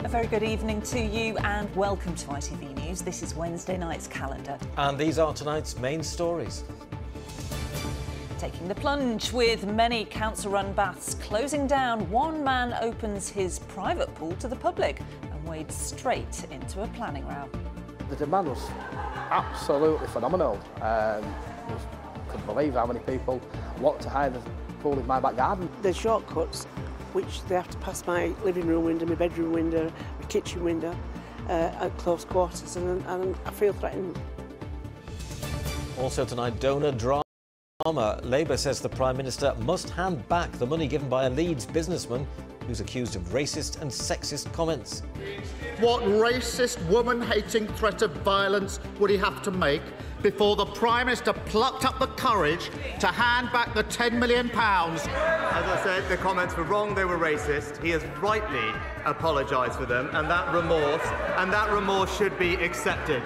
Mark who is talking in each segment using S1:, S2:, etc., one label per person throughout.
S1: A very good evening to you and welcome to ITV News. This is Wednesday night's calendar.
S2: And these are tonight's main stories.
S1: Taking the plunge with many council-run baths closing down, one man opens his private pool to the public and wades straight into a planning row.
S3: The demand was absolutely phenomenal. Couldn't believe how many people want to hire the pool in my back garden.
S4: There's shortcuts which they have to pass my living room window, my bedroom window, my kitchen window at close quarters, and I feel threatened.
S2: Also tonight, donor drama. Labour says the Prime Minister must hand back the money given by a Leeds businessman who's accused of racist and sexist comments.
S5: What racist, woman-hating threat of violence would he have to make before the Prime Minister plucked up the courage to hand back the £10 million?
S6: As I said, the comments were wrong, they were racist. He has rightly apologised for them, and that remorse should be accepted.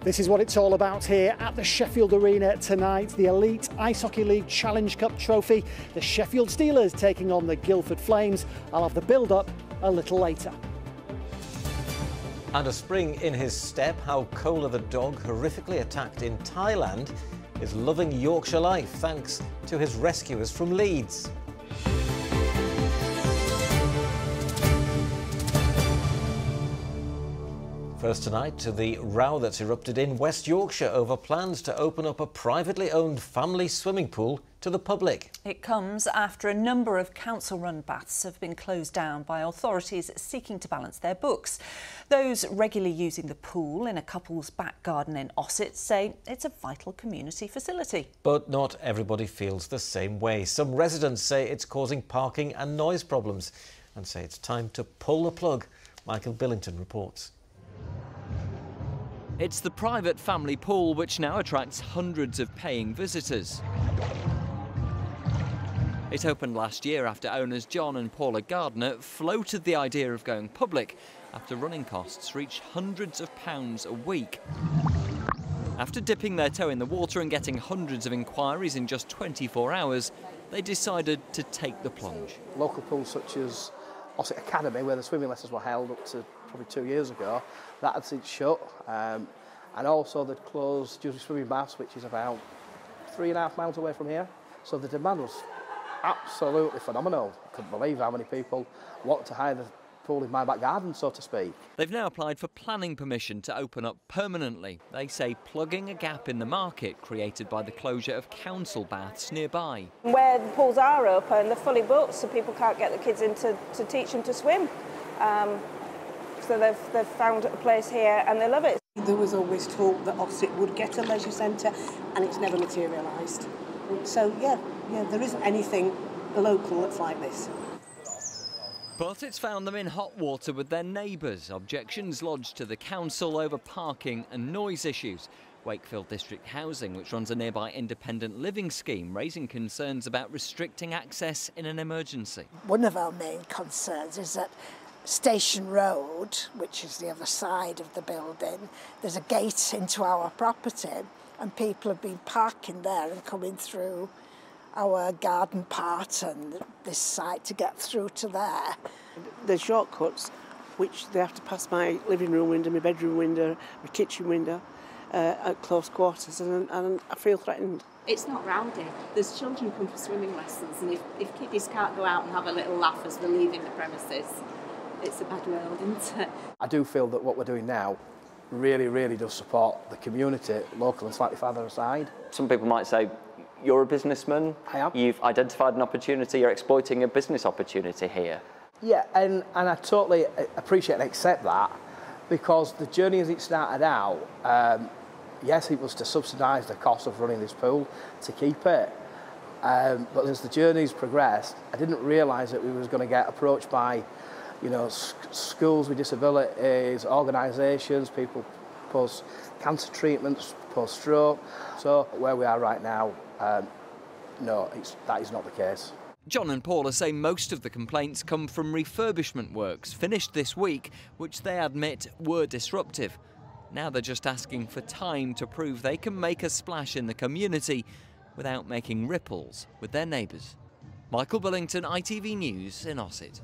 S7: This is what it's all about here at the Sheffield Arena tonight. The Elite Ice Hockey League Challenge Cup trophy. The Sheffield Steelers taking on the Guildford Flames. I'll have the build-up a little later.
S2: And a spring in his step, how Kola the dog, horrifically attacked in Thailand, is loving Yorkshire life thanks to his rescuers from Leeds. First tonight to the row that's erupted in West Yorkshire over plans to open up a privately owned family swimming pool to the public.
S1: It comes after a number of council-run baths have been closed down by authorities seeking to balance their books. Those regularly using the pool in a couple's back garden in Ossett say it's a vital community facility.
S2: But not everybody feels the same way. Some residents say it's causing parking and noise problems and say it's time to pull the plug. Michael Billington reports.
S8: It's the private family pool which now attracts hundreds of paying visitors. It opened last year after owners John and Paula Gardner floated the idea of going public after running costs reached hundreds of pounds a week. After dipping their toe in the water and getting hundreds of inquiries in just 24 hours, they decided to take the plunge.
S3: Local pools such as Ossett Academy, where the swimming lessons were held up to probably 2 years ago, that had since shut. And also they'd closed Dewsbury Swimming Baths, which is about 3.5 miles away from here. So the demand was absolutely phenomenal. Couldn't believe how many people want to hire the pool in my back garden, so to speak.
S8: They've now applied for planning permission to open up permanently. They say plugging a gap in the market created by the closure of council baths nearby.
S4: Where the pools are open, they're fully booked, so people can't get the kids in to teach them to swim. So they've found a place here and they love it.
S9: There was always talk that Ossett would get a leisure centre and it's never materialised. So yeah, there isn't anything local that's like this.
S8: But it's found them in hot water with their neighbours. Objections lodged to the council over parking and noise issues. Wakefield District Housing, which runs a nearby independent living scheme, raising concerns about restricting access in an emergency.
S10: One of our main concerns is that Station Road, which is the other side of the building, there's a gate into our property and people have been parking there and coming through our garden part and this side to get through to there.
S4: There's shortcuts which they have to pass my living room window, my bedroom window, my kitchen window at close quarters, and I feel threatened.
S11: It's not rowdy. There's children come for swimming lessons, and if kiddies can't go out and have a little laugh as they're leaving the premises, it's a bad world, isn't it?
S3: I do feel that what we're doing now really does support the community, local and slightly further aside.
S12: Some people might say, you're a businessman,
S3: I am.
S12: You've identified an opportunity, you're exploiting a business opportunity here.
S3: Yeah, and I totally appreciate and accept that, because the journey as it started out, yes, it was to subsidise the cost of running this pool, to keep it. But as the journey's progressed, I didn't realise that we was going to get approached by, schools with disabilities, organisations, people post cancer treatments, post stroke. So where we are right now, no, that is not the case.
S8: John and Paula say most of the complaints come from refurbishment works finished this week, which they admit were disruptive. Now they're just asking for time to prove they can make a splash in the community without making ripples with their neighbours. Michael Billington, ITV News in Ossett.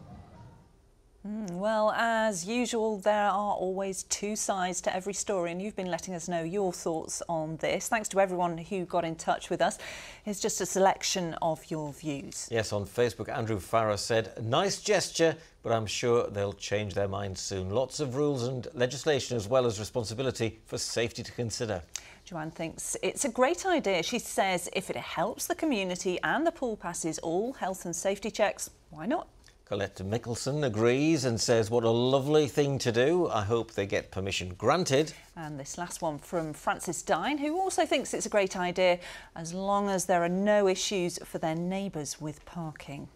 S1: Well, as usual, there are always two sides to every story, and you've been letting us know your thoughts on this. Thanks to everyone who got in touch with us. Here's just a selection of your views.
S2: Yes, on Facebook, Andrew Farrar said, "Nice gesture, but I'm sure they'll change their minds soon. Lots of rules and legislation as well as responsibility for safety to consider."
S1: Joanne thinks it's a great idea. She says if it helps the community and the pool passes all health and safety checks, why not?
S2: Colette Mickelson agrees and says, "What a lovely thing to do. I hope they get permission granted."
S1: And this last one from Francis Dine, who also thinks it's a great idea as long as there are no issues for their neighbours with parking.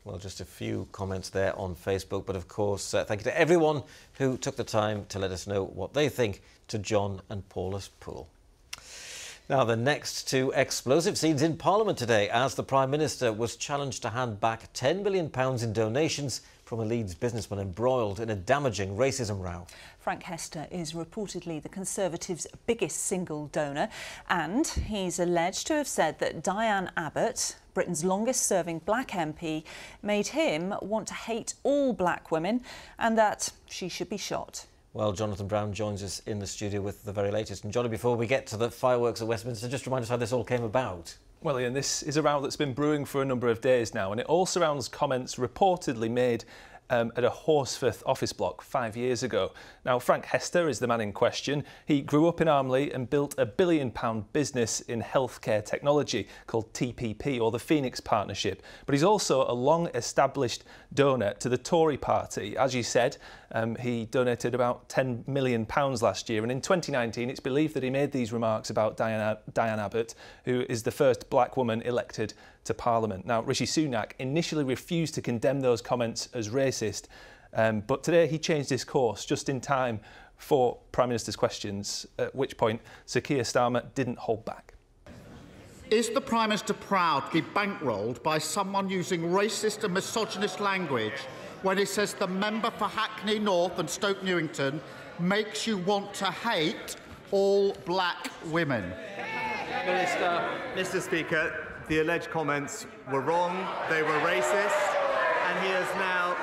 S2: Well, just a few comments there on Facebook, but of course, thank you to everyone who took the time to let us know what they think to John and Paula's pool. Now, the next two explosive scenes in Parliament today as the Prime Minister was challenged to hand back £10 million in donations from a Leeds businessman embroiled in a damaging racism row.
S1: Frank Hester is reportedly the Conservatives' biggest single donor, and he's alleged to have said that Diane Abbott, Britain's longest-serving black MP, made him want to hate all black women and that she should be shot.
S2: Well, Jonathan Brown joins us in the studio with the very latest. And Johnny, before we get to the fireworks at Westminster, just remind us how this all came about.
S13: Well, Ian, this is a row that's been brewing for a number of days now, and it all surrounds comments reportedly made at a Horsforth office block 5 years ago. Now, Frank Hester is the man in question. He grew up in Armley and built a £1 billion business in healthcare technology called TPP, or the Phoenix Partnership. But he's also a long-established donor to the Tory party. As you said, he donated about £10 million last year, and in 2019 it's believed that he made these remarks about Diane Abbott, who is the first black woman elected to Parliament. Now, Rishi Sunak initially refused to condemn those comments as racist, but today he changed his course just in time for Prime Minister's questions, at which point Sir Keir Starmer didn't hold back.
S5: Is the Prime Minister proud to be bankrolled by someone using racist and misogynist language when he says the member for Hackney North and Stoke Newington makes you want to hate all black women?
S6: Mr. Speaker, the alleged comments were wrong, they were racist, and he has now,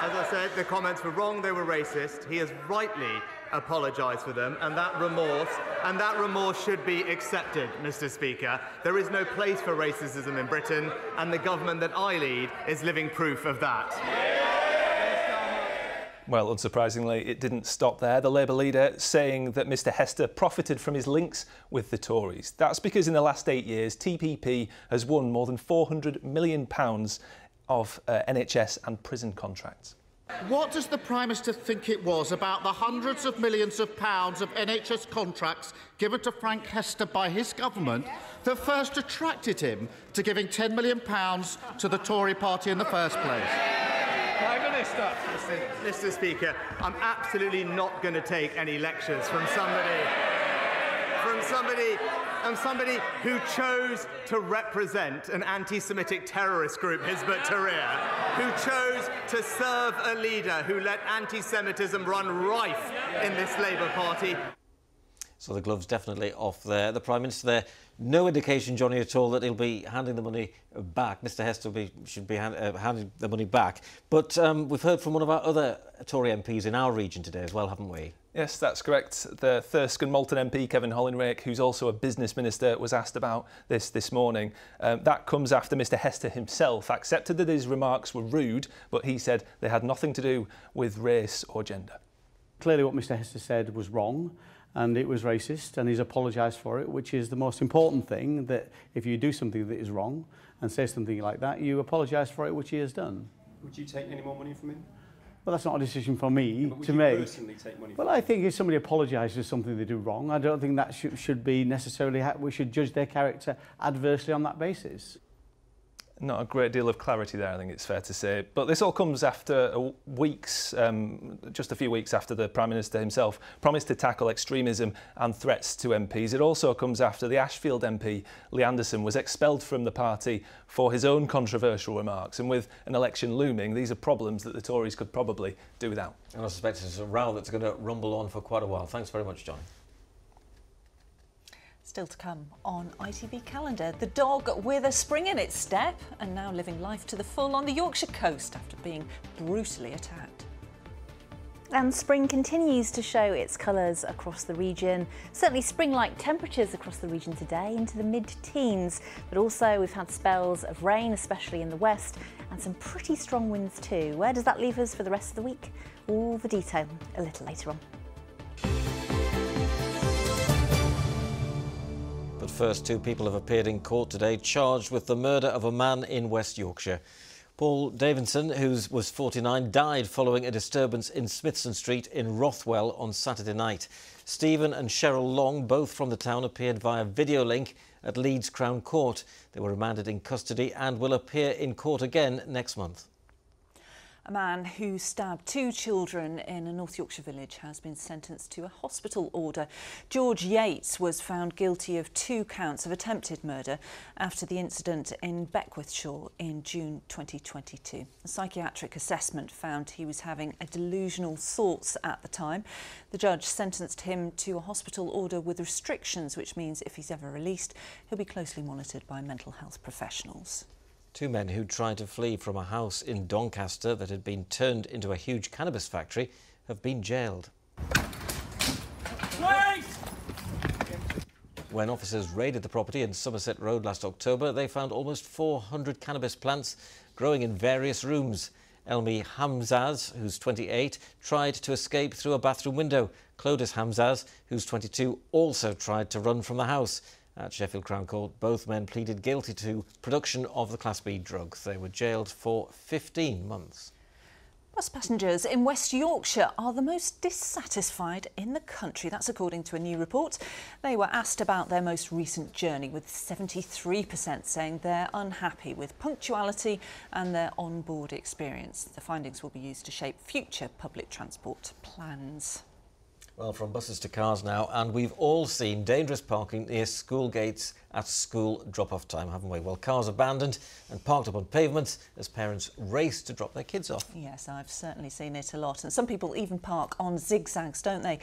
S6: as I said, the comments were wrong, they were racist. He has rightly apologised for them, and that remorse should be accepted, Mr. Speaker. There is no place for racism in Britain, and the government that I lead is living proof of that.
S13: Well, unsurprisingly, it didn't stop there. The Labour leader saying that Mr Hester profited from his links with the Tories. That's because in the last 8 years, TPP has won more than £400 million of NHS and prison contracts.
S5: What does the Prime Minister think it was about the hundreds of millions of pounds of NHS contracts given to Frank Hester by his government that first attracted him to giving £10 million to the Tory party in the first place?
S6: Mr. Speaker, I'm absolutely not going to take any lectures from somebody who chose to represent an anti-Semitic terrorist group, Hizb ut-Tahrir, who chose to serve a leader who let anti-Semitism run rife in this Labour Party.
S2: So the glove's definitely off there. The Prime Minister there, no indication, Johnny, at all that he'll be handing the money back. Mr Hester should be handing the money back. But we've heard from one of our other Tory MPs in our region today as well, haven't we?
S13: Yes, that's correct. The Thirsk and Malton MP, Kevin Hollinrake, who's also a business minister, was asked about this morning. That comes after Mr Hester himself accepted that his remarks were rude, but he said they had nothing to do with race or gender.
S3: Clearly what Mr Hester said was wrong, and it was racist, and he's apologised for it, which is the most important thing, that if you do something that is wrong and say something like that, you apologise for it, which he has done.
S14: Would you take any more money from him?
S3: Well, that's not a decision for me to make. Personally take money from him? I think if somebody apologises for something they do wrong, I don't think that should be necessarily, we should judge their character adversely on that basis.
S13: Not a great deal of clarity there, I think it's fair to say. But this all comes after weeks, just a few weeks after the Prime Minister himself promised to tackle extremism and threats to MPs. It also comes after the Ashfield MP, Lee Anderson, was expelled from the party for his own controversial remarks. And with an election looming, these are problems that the Tories could probably do without.
S2: And I suspect it's a row that's going to rumble on for quite a while. Thanks very much, John.
S1: Still to come on ITV Calendar, the dog with a spring in its step and now living life to the full on the Yorkshire coast after being brutally attacked.
S15: And spring continues to show its colours across the region. Certainly spring-like temperatures across the region today into the mid-teens, but also we've had spells of rain, especially in the west, and some pretty strong winds too. Where does that leave us for the rest of the week? All the detail a little later on.
S2: But first, 2 people have appeared in court today charged with the murder of a man in West Yorkshire. Paul Davidson, who was 49, died following a disturbance in Smithson Street in Rothwell on Saturday night. Stephen and Cheryl Long, both from the town, appeared via video link at Leeds Crown Court. They were remanded in custody and will appear in court again next month.
S1: A man who stabbed 2 children in a North Yorkshire village has been sentenced to a hospital order. George Yates was found guilty of 2 counts of attempted murder after the incident in Beckwithshire in June 2022. A psychiatric assessment found he was having a delusional thoughts at the time. The judge sentenced him to a hospital order with restrictions, which means if he's ever released, he'll be closely monitored by mental health professionals.
S2: 2 men who tried to flee from a house in Doncaster that had been turned into a huge cannabis factory have been jailed. When officers raided the property in Somerset Road last October, they found almost 400 cannabis plants growing in various rooms. Elmi Hamzaz, who's 28, tried to escape through a bathroom window. Clodis Hamzaz, who's 22, also tried to run from the house. At Sheffield Crown Court, both men pleaded guilty to production of the Class B drugs. They were jailed for 15 months.
S1: Bus passengers in West Yorkshire are the most dissatisfied in the country. That's according to a new report. They were asked about their most recent journey, with 73% saying they're unhappy with punctuality and their on-board experience. The findings will be used to shape future public transport plans.
S2: Well, from buses to cars now, and we've all seen dangerous parking near school gates at school drop-off time, haven't we? Well, cars abandoned and parked up on pavements as parents race to drop their kids off.
S1: Yes, I've certainly seen it a lot, and some people even park on zigzags, don't they?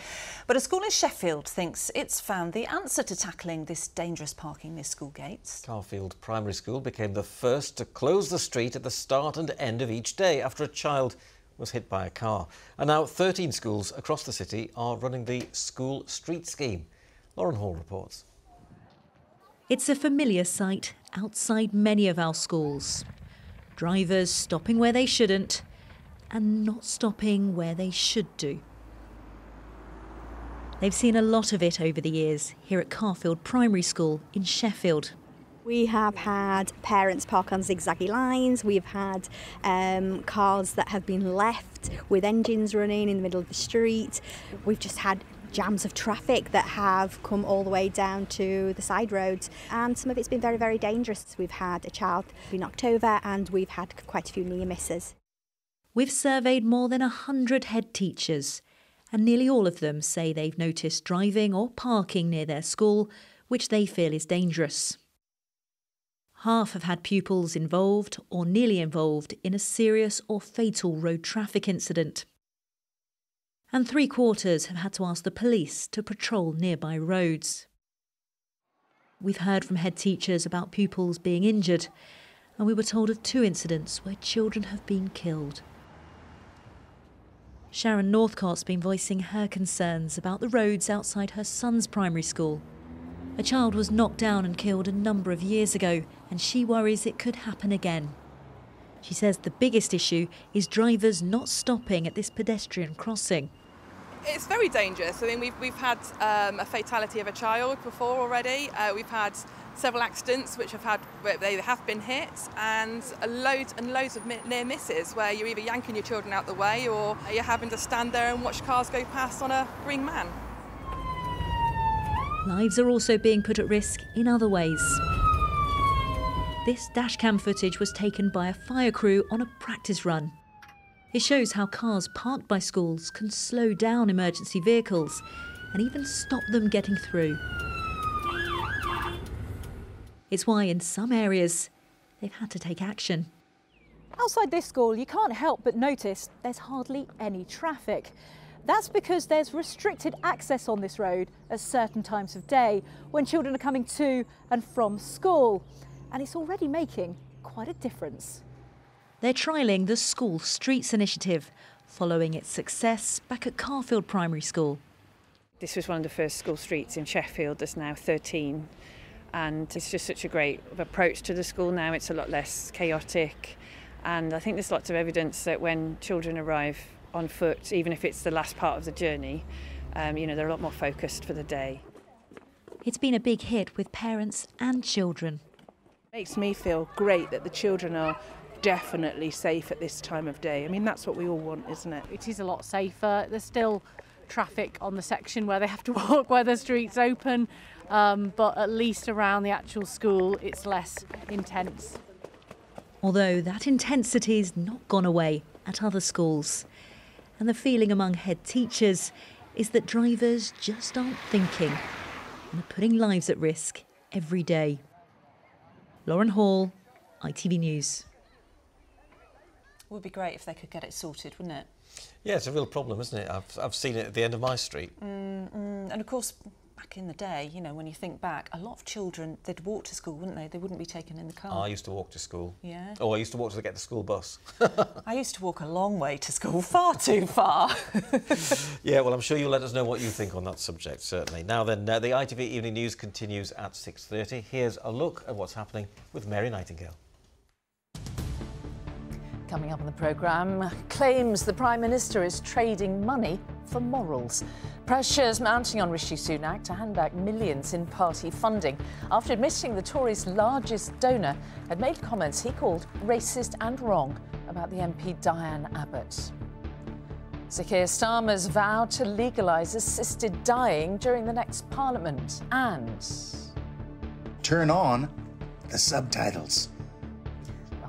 S1: But a school in Sheffield thinks it's found the answer to tackling this dangerous parking near school gates.
S2: Carfield Primary School became the first to close the street at the start and end of each day after a child was hit by a car. And now 13 schools across the city are running the School Street Scheme. Lauren Hall reports.
S16: It's a familiar sight outside many of our schools. Drivers stopping where they shouldn't and not stopping where they should do. They've seen a lot of it over the years here at Carfield Primary School in Sheffield.
S17: We have had parents park on zigzaggy lines, we've had cars that have been left with engines running in the middle of the street. We've just had jams of traffic that have come all the way down to the side roads, and some of it's been very, very dangerous. We've had a child be knocked over and we've had quite a few near misses.
S16: We've surveyed more than 100 head teachers, and nearly all of them say they've noticed driving or parking near their school which they feel is dangerous. Half have had pupils involved or nearly involved in a serious or fatal road traffic incident. And 3/4 have had to ask the police to patrol nearby roads. We've heard from head teachers about pupils being injured, and we were told of 2 incidents where children have been killed. Sharon Northcott's been voicing her concerns about the roads outside her son's primary school. A child was knocked down and killed a number of years ago, and she worries it could happen again. She says the biggest issue is drivers not stopping at this pedestrian crossing.
S18: It's very dangerous. I mean, we've had a fatality of a child before already. We've had several accidents where they have been hit, and loads of near misses where you're either yanking your children out the way or you're having to stand there and watch cars go past on a green man.
S16: Lives are also being put at risk in other ways. This dashcam footage was taken by a fire crew on a practice run. It shows how cars parked by schools can slow down emergency vehicles and even stop them getting through. It's why in some areas they've had to take action.
S19: Outside this school, you can't help but notice there's hardly any traffic. That's because there's restricted access on this road at certain times of day when children are coming to and from school. And it's already making quite a difference.
S16: They're trialling the School Streets initiative, following its success back at Carfield Primary School.
S20: This was one of the first school streets in Sheffield. There's now 13. And it's just such a great approach to the school now. It's a lot less chaotic. And I think there's lots of evidence that when children arrive on foot, even if it's the last part of the journey, they're a lot more focused for the day.
S16: It's been a big hit with parents and children.
S21: It makes me feel great that the children are definitely safe at this time of day. I mean, that's what we all want, isn't it?
S22: It is a lot safer. There's still traffic on the section where they have to walk where the street's open, but at least around the actual school it's less intense.
S16: Although that intensity's not gone away at other schools. And the feeling among head teachers is that drivers just aren't thinking and are putting lives at risk every day. Lauren Hall, ITV News.
S1: It would be great if they could get it sorted, wouldn't it?
S2: Yeah, it's a real problem, isn't it? I've seen it at the end of my street.
S1: And of course, back in the day, when you think back, a lot of children, they'd walk to school, wouldn't they? They wouldn't be taken in the car.
S2: I used to walk to school.
S1: Yeah.
S2: Oh, I used to walk to get the school bus.
S1: I used to walk a long way to school, far too far.
S2: Yeah, well, I'm sure you'll let us know what you think on that subject, certainly. Now then, the ITV Evening News continues at 6:30. Here's a look at what's happening with Mary Nightingale.
S23: Coming up on the programme, claims the Prime Minister is trading money for morals. Pressures mounting on Rishi Sunak to hand back millions in party funding after admitting the Tories' largest donor had made comments he called racist and wrong about the MP Diane Abbott. Sir Keir Starmer's vowed to legalise assisted dying during the next Parliament and...
S24: turn on the subtitles.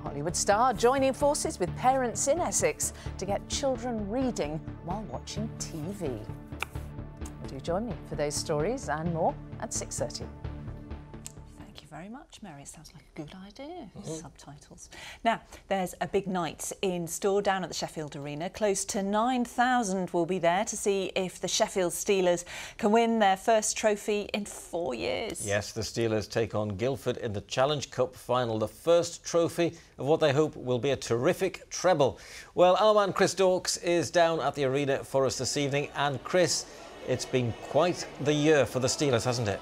S23: Hollywood star joining forces with parents in Essex to get children reading while watching TV. Do join me for those stories and more at 6:30.
S1: Thank you very much, Mary. It sounds like a good idea. Subtitles. Now, there's a big night in store down at the Sheffield Arena. Close to 9,000 will be there to see if the Sheffield Steelers can win their first trophy in 4 years.
S2: Yes, the Steelers take on Guildford in the Challenge Cup final, the first trophy of what they hope will be a terrific treble. Well, our man Chris Dawkes is down at the arena for us this evening. And Chris, it's been quite the year for the Steelers, hasn't it?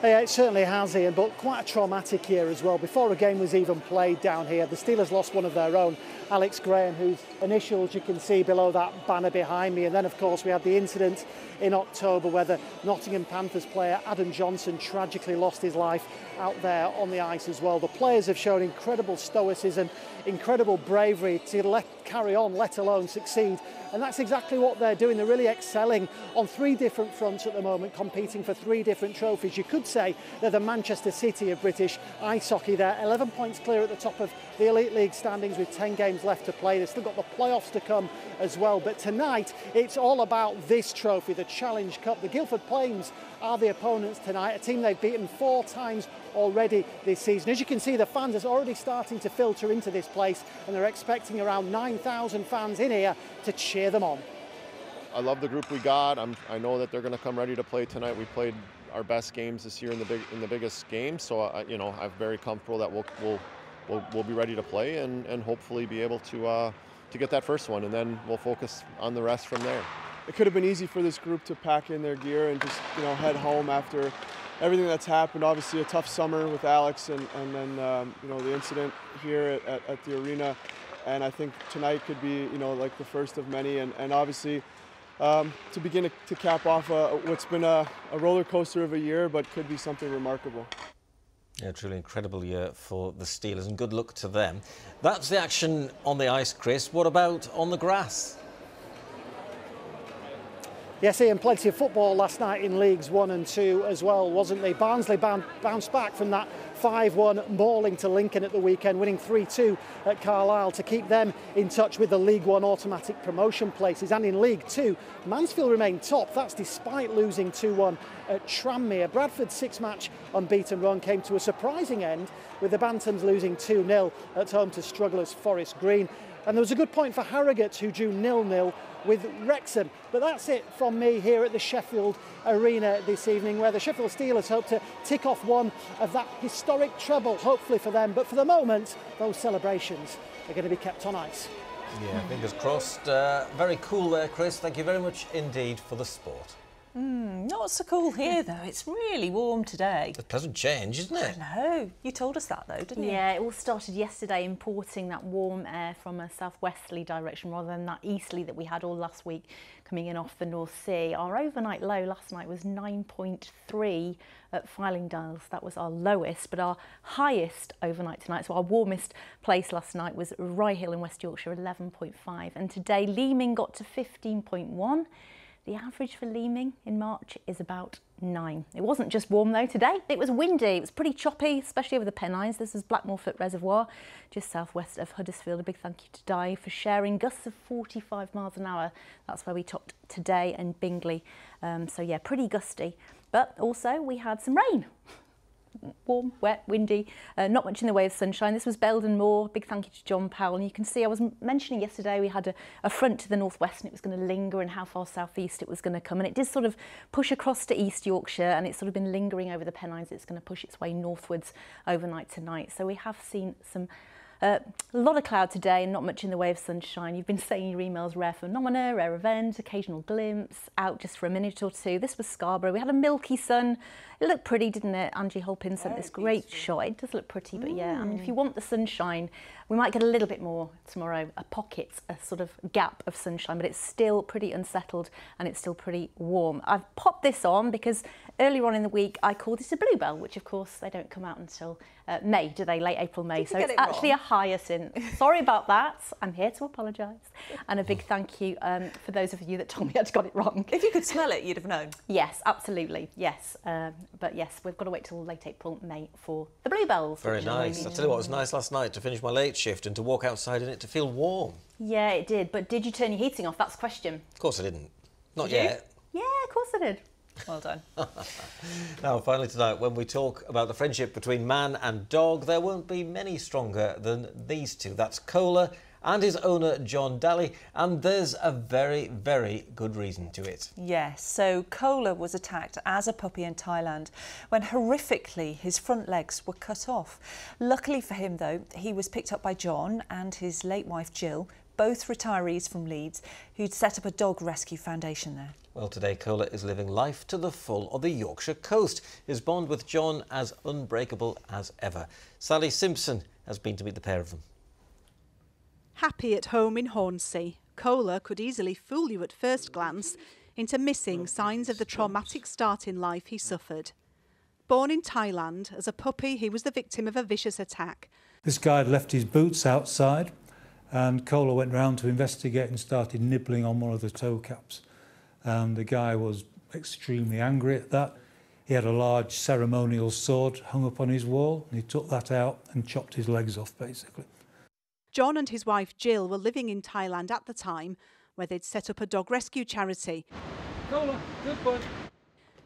S7: Yeah, it certainly has, Ian, but quite a traumatic year as well. Before a game was even played down here, the Steelers lost one of their own, Alex Graham, whose initials you can see below that banner behind me. And then, of course, we had the incident in October where the Nottingham Panthers player Adam Johnson tragically lost his life out there on the ice as well. The players have shown incredible stoicism, incredible bravery to carry on, let alone succeed. And that's exactly what they're doing. They're really excelling on 3 different fronts at the moment, competing for 3 different trophies. You could say they're the Manchester City of British ice hockey. They're 11 points clear at the top of the Elite League standings with 10 games left to play. They've still got the playoffs to come as well. But tonight, it's all about this trophy, the Challenge Cup. The Guildford Flames are the opponents tonight, a team they've beaten 4 times already this season. As you can see, the fans are already starting to filter into this place, and they're expecting around 9,000 fans in here to cheer them on.
S25: I love the group we got. I know that they're going to come ready to play tonight. We played our best games this year in the biggest game, so I'm very comfortable that we'll be ready to play and hopefully be able to get that first one, and then we'll focus on the rest from there.
S14: It could have been easy for this group to pack in their gear and just head home after everything that's happened. Obviously a tough summer with Alex and then the incident here at the arena, and I think tonight could be like the first of many, and obviously to begin to cap off what's been a roller coaster of a year, but could be something remarkable.
S2: Yeah, truly incredible year for the Steelers, and good luck to them. That's the action on the ice, Chris. What about on the grass?
S7: Yes, Ian, plenty of football last night in Leagues 1 and 2 as well, wasn't there? Barnsley bounced back from that 5-1 mauling to Lincoln at the weekend, winning 3-2 at Carlisle to keep them in touch with the League One automatic promotion places. And in League Two, Mansfield remain top. That's despite losing 2-1 at Tranmere. Bradford's 6-match unbeaten run came to a surprising end, with the Bantams losing 2-0 at home to strugglers Forest Green. And there was a good point for Harrogate, who drew 0-0 with Wrexham. But that's it from me here at the Sheffield Arena this evening, where the Sheffield Steelers hope to tick off one of that historic treble, hopefully for them. But for the moment, those celebrations are going to be kept on ice.
S2: Yeah, fingers crossed. Very cool there, Chris. Thank you very much indeed for the sport.
S1: Not so cool here, though. It's really warm today.
S2: A pleasant change, isn't it?
S1: I know. You told us that, though, didn't you?
S15: Yeah, it all started yesterday, importing that warm air from a southwesterly direction rather than that easterly that we had all last week coming in off the North Sea. Our overnight low last night was 9.3 at Fylingdales. That was our lowest, but our highest overnight tonight, so our warmest place last night, was Rye Hill in West Yorkshire, 11.5. And today, Leaming got to 15.1. The average for Leaming in March is about 9. It wasn't just warm though today, it was windy, it was pretty choppy, especially over the Pennines. This is Blackmorefoot Reservoir, just southwest of Huddersfield. A big thank you to Di for sharing. Gusts of 45 miles an hour, that's where we topped today, and Bingley. So yeah, pretty gusty. But also we had some rain. Warm, wet, windy, not much in the way of sunshine. This was Belden Moor. Big thank you to John Powell. And you can see I was mentioning yesterday we had a front to the northwest and it was going to linger, and how far southeast it was going to come. And it did sort of push across to East Yorkshire, and it's sort of been lingering over the Pennines. It's going to push its way northwards overnight tonight. So we have seen some a lot of cloud today and not much in the way of sunshine. You've been saying in your emails, rare phenomena, rare event, occasional glimpse, out just for a minute or two. This was Scarborough. We had a milky sun. It looked pretty, didn't it? Angie Holpin sent this great shot. It does look pretty, but yeah, I mean, if you want the sunshine, we might get a little bit more tomorrow, a pocket, a sort of gap of sunshine, but it's still pretty unsettled and it's still pretty warm. I've popped this on because earlier on in the week I called it a bluebell, which of course they don't come out until May, do they? Late April, May. So it's actually a hyacinth. Sorry about that. I'm here to apologise. And a big thank you for those of you that told me I'd got it wrong.
S1: If you could smell it, you'd have known.
S15: Yes, absolutely. Yes. But yes, we've got to wait till late April, May for the bluebells.
S2: Very nice. I'll tell you what, it was nice last night to finish my late shift and to walk outside in it to feel warm.
S15: Yeah, it did. But did you turn your heating off? That's the question.
S2: Of course I didn't. Not
S15: Did you?
S2: yet.
S15: Yeah, of course I did.
S1: Well done.
S2: Now, finally tonight, when we talk about the friendship between man and dog, there won't be many stronger than these two. That's Kohler and his owner, John Daly, and there's a very, very good reason to it.
S1: Yes, so Kohler was attacked as a puppy in Thailand when horrifically his front legs were cut off. Luckily for him, though, he was picked up by John and his late wife, Jill, both retirees from Leeds, who'd set up a dog rescue foundation there.
S2: Well, today Kohler is living life to the full on the Yorkshire coast. His bond with John as unbreakable as ever. Sally Simpson has been to meet the pair of them.
S4: Happy at home in Hornsea, Kohler could easily fool you at first glance into missing signs of the traumatic start in life he suffered. Born in Thailand, as a puppy he was the victim of a vicious attack.
S9: This guy had left his boots outside and Kohler went round to investigate and started nibbling on one of the toe caps. And the guy was extremely angry at that. He had a large ceremonial sword hung up on his wall and he took that out and chopped his legs off, basically.
S4: John and his wife Jill were living in Thailand at the time, where they'd set up a dog rescue charity.
S9: Kohler, good boy.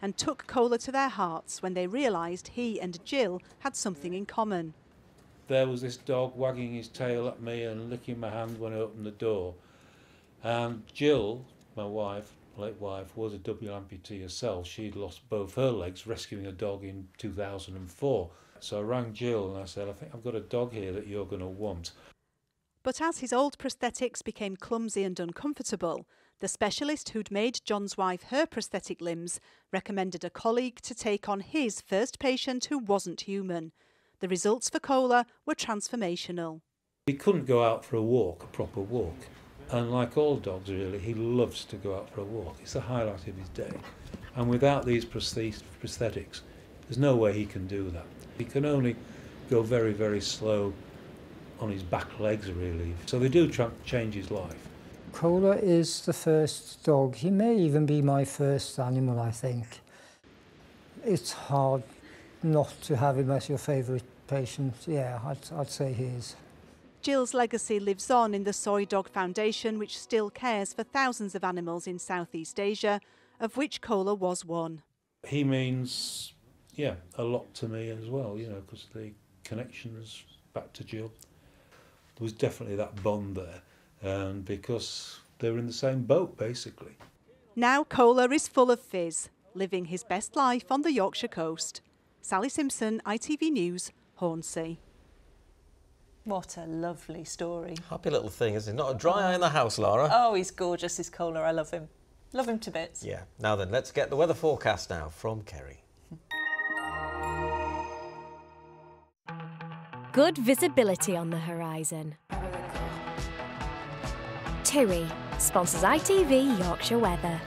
S4: And took Kohler to their hearts when they realised he and Jill had something in common.
S9: There was this dog wagging his tail at me and licking my hand when I opened the door. And Jill, my wife, late wife, was a double amputee herself. She'd lost both her legs rescuing a dog in 2004. So I rang Jill and I said, I think I've got a dog here that you're going to want.
S4: But as his old prosthetics became clumsy and uncomfortable, the specialist who'd made John's wife her prosthetic limbs recommended a colleague to take on his first patient who wasn't human. The results for Kohler were transformational.
S9: He couldn't go out for a walk, a proper walk. And like all dogs really, he loves to go out for a walk. It's the highlight of his day. And without these prosthetics, there's no way he can do that. He can only go very, very slow on his back legs really. So they do change his life.
S10: Kohler is the first dog. He may even be my first animal, I think. It's hard not to have him as your favourite patient, yeah, I'd say he is.
S4: Jill's legacy lives on in the Soy Dog Foundation, which still cares for thousands of animals in Southeast Asia, of which Kola was one.
S9: He means, yeah, a lot to me as well, you know, because the connections back to Jill, there was definitely that bond there, and because they were in the same boat, basically.
S4: Now Kola is full of fizz, living his best life on the Yorkshire coast. Sally Simpson, ITV News, Hornsea.
S1: What a lovely story.
S2: Happy little thing, isn't it? Not a dry eye in the house, Lara.
S1: Oh, he's gorgeous, this Kola. I love him. Love him to bits.
S2: Yeah. Now then, let's get the weather forecast now from Kerry.
S5: Good visibility on the horizon. TUI sponsors ITV Yorkshire Weather.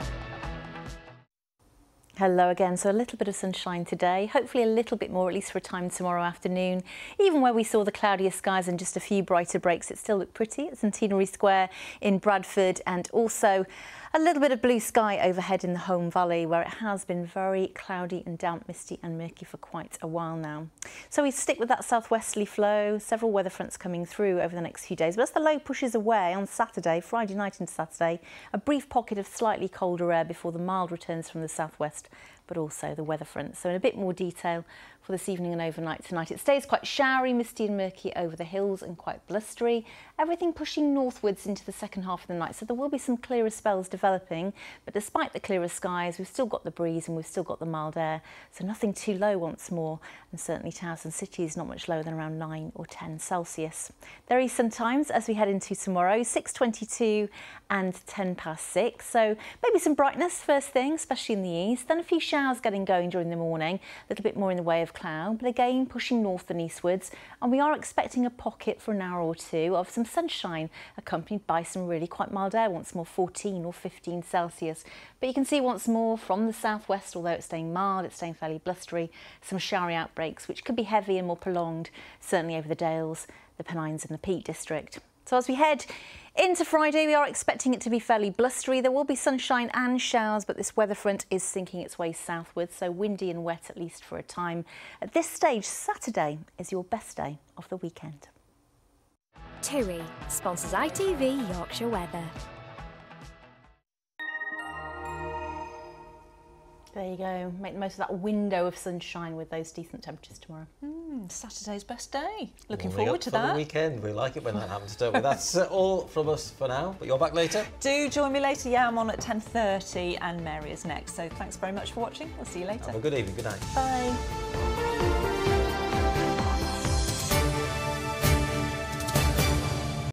S15: Hello again. So a little bit of sunshine today, hopefully a little bit more, at least for a time tomorrow afternoon. Even where we saw the cloudiest skies and just a few brighter breaks, it still looked pretty at Centenary Square in Bradford, and also a little bit of blue sky overhead in the Home Valley, where it has been very cloudy and damp, misty and murky for quite a while now. So we stick with that southwesterly flow, several weather fronts coming through over the next few days. But as the low pushes away on Saturday, Friday night into Saturday, a brief pocket of slightly colder air before the mild returns from the southwest, but also the weather front. So in a bit more detail for this evening and overnight tonight, it stays quite showery, misty and murky over the hills and quite blustery. Everything pushing northwards into the second half of the night, so there will be some clearer spells developing, but despite the clearer skies, we've still got the breeze and we've still got the mild air, so nothing too low once more, and certainly towns and cities not much lower than around 9 or 10 Celsius. There is some times as we head into tomorrow, 6:22 and 6:10, so maybe some brightness first thing, especially in the east, then a few showers getting going during the morning, a little bit more in the way of cloud, but again pushing north and eastwards, and we are expecting a pocket for an hour or two of some sunshine accompanied by some really quite mild air, once more 14 or 15 Celsius. But you can see once more from the southwest, although it's staying mild, it's staying fairly blustery, some showery outbreaks which could be heavy and more prolonged, certainly over the Dales, the Pennines and the Peak District. So as we head into Friday, we are expecting it to be fairly blustery. There will be sunshine and showers, but this weather front is sinking its way southwards, so windy and wet at least for a time. At this stage, Saturday is your best day of the weekend.
S5: TUI sponsors ITV Yorkshire Weather.
S15: There you go. Make the most of that window of sunshine with those decent temperatures tomorrow.
S1: Saturday's best day. Looking
S2: Warming
S1: forward
S2: up
S1: to
S2: for
S1: that.
S2: the weekend. We like it when that happens, don't we? That's all from us for now, but you're back later.
S1: Do join me later. Yeah, I'm on at 10:30 and Mary is next. So thanks very much for watching. We'll see you later.
S2: Have a good evening. Good night.
S1: Bye.